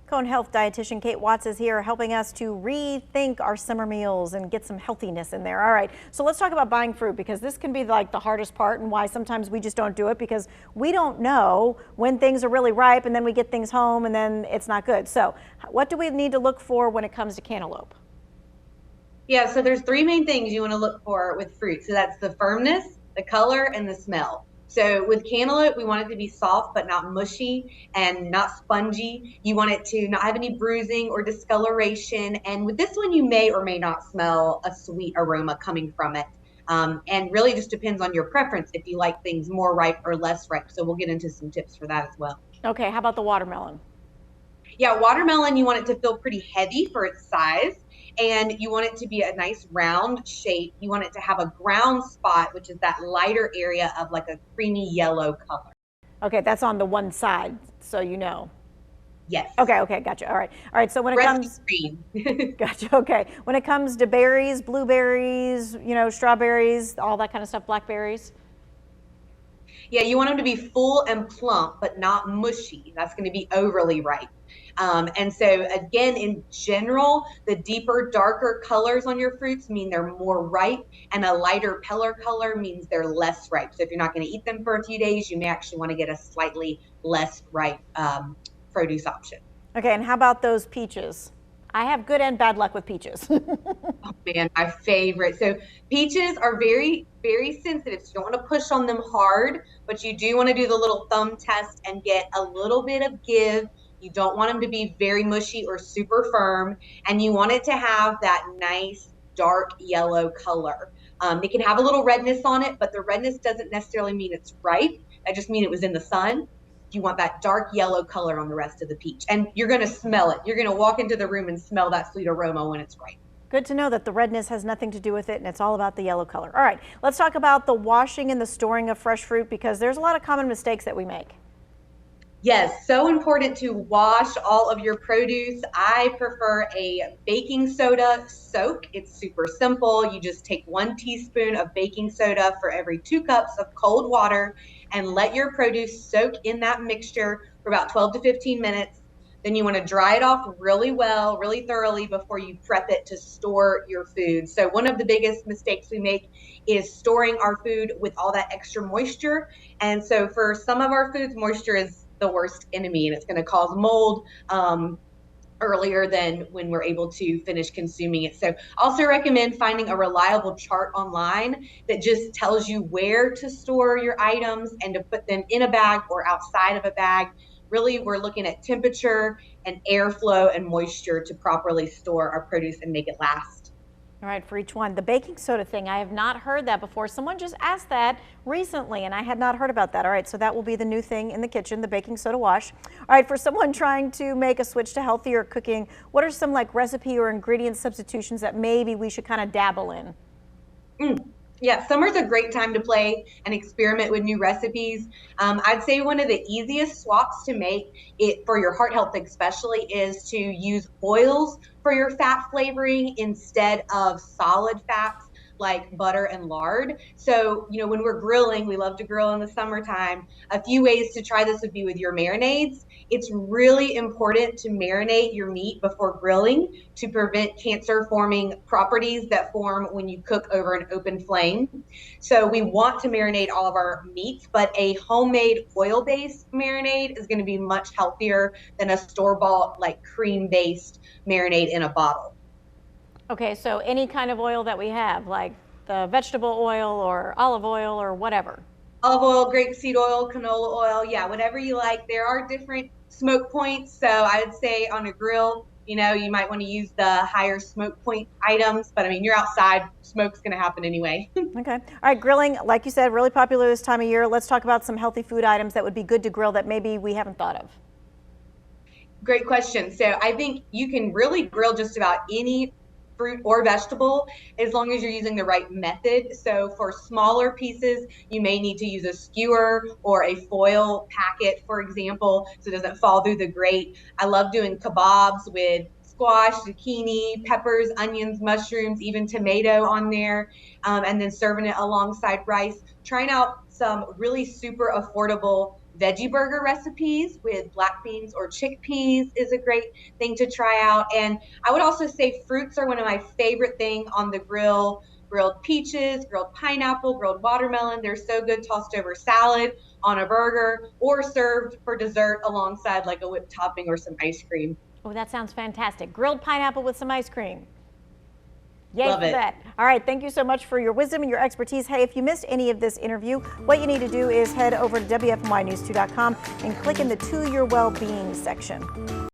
Cone Health dietitian Kate Watts is here helping us to rethink our summer meals and get some healthiness in there. All right, so let's talk about buying fruit, because this can be like the hardest part and why sometimes we just don't do it, because we don't know when things are really ripe and then we get things home and then it's not good. So what do we need to look for when it comes to cantaloupe? Yeah, so there's three main things you want to look for with fruit. So that's the firmness, the color, and the smell. So with cantaloupe, we want it to be soft but not mushy and not spongy. You want it to not have any bruising or discoloration. And with this one, you may or may not smell a sweet aroma coming from it. And really just depends on your preference if you like things more ripe or less ripe. So we'll get into some tips for that as well. Okay, how about the watermelon? Yeah, watermelon, you want it to feel pretty heavy for its size, and you want it to be a nice round shape. You want it to have a ground spot, which is that lighter area of like a creamy yellow color. Okay, that's on the one side, so you know. Yes. Okay, gotcha. All right. So when it comes, green. gotcha. Okay, when it comes to berries, blueberries, strawberries, all that kind of stuff, blackberries. Yeah, you want them to be full and plump, but not mushy. That's going to be overly ripe. And so again, in general, the deeper, darker colors on your fruits mean they're more ripe, and a lighter paler color means they're less ripe. So if you're not going to eat them for a few days, you may actually want to get a slightly less ripe produce option. Okay, and how about those peaches? I have good and bad luck with peaches. Oh man, my favorite. So peaches are very, very sensitive. So you don't want to push on them hard, but you do want to do the little thumb test and get a little bit of give. You don't want them to be very mushy or super firm, and you want it to have that nice dark yellow color. It can have a little redness on it, but the redness doesn't necessarily mean it's ripe. That just means it was in the sun. You want that dark yellow color on the rest of the peach, and you're going to smell it. You're going to walk into the room and smell that sweet aroma when it's ripe. Good to know that the redness has nothing to do with it and it's all about the yellow color. All right, let's talk about the washing and the storing of fresh fruit, because there's a lot of common mistakes that we make. Yes, so important to wash all of your produce. I prefer a baking soda soak. It's super simple. You just take 1 teaspoon of baking soda for every 2 cups of cold water and let your produce soak in that mixture for about 12 to 15 minutes. Then you want to dry it off really well, really thoroughly before you prep it to store your food. So one of the biggest mistakes we make is storing our food with all that extra moisture. And so for some of our foods, moisture is the worst enemy, and it's going to cause mold earlier than when we're able to finish consuming it. So also recommend finding a reliable chart online that just tells you where to store your items and to put them in a bag or outside of a bag. Really, we're looking at temperature and airflow and moisture to properly store our produce and make it last. All right, for each one. The baking soda thing, I have not heard that before. Someone just asked that recently, and I had not heard about that. All right, so that will be the new thing in the kitchen, the baking soda wash. All right, for someone trying to make a switch to healthier cooking, what are some like recipe or ingredient substitutions that maybe we should kind of dabble in? Yeah, summer's a great time to play and experiment with new recipes. I'd say one of the easiest swaps to make it for your heart health especially is to use oils for your fat flavoring instead of solid fats like butter and lard. So, when we're grilling, we love to grill in the summertime. A few ways to try this would be with your marinades. It's really important to marinate your meat before grilling to prevent cancer forming properties that form when you cook over an open flame. So we want to marinate all of our meats, but a homemade oil-based marinade is going to be much healthier than a store-bought like cream-based marinade in a bottle. Okay, so any kind of oil that we have, like the vegetable oil or olive oil or whatever. Olive oil, grapeseed oil, canola oil, yeah, whatever you like. There are different smoke points. So I would say on a grill, you might want to use the higher smoke point items, but I mean, you're outside, smoke's going to happen anyway. Okay. All right, grilling, like you said, really popular this time of year. Let's talk about some healthy food items that would be good to grill that maybe we haven't thought of. Great question. So I think you can really grill just about any fruit or vegetable as long as you're using the right method. So for smaller pieces, you may need to use a skewer or a foil packet, for example, so it doesn't fall through the grate. I love doing kebabs with squash, zucchini, peppers, onions, mushrooms, even tomato on there, and then serving it alongside rice. Trying out some really super affordable Veggie burger recipes with black beans or chickpeas is a great thing to try out. And I would also say fruits are one of my favorite things on the grill. Grilled peaches, grilled pineapple, grilled watermelon. They're so good tossed over salad, on a burger, or served for dessert alongside like a whipped topping or some ice cream. Oh, that sounds fantastic. Grilled pineapple with some ice cream. Yay Love for it. that. All right, thank you so much for your wisdom and your expertise. Hey, if you missed any of this interview, what you need to do is head over to WFMYnews2.com and click in the To Your Well-Being section.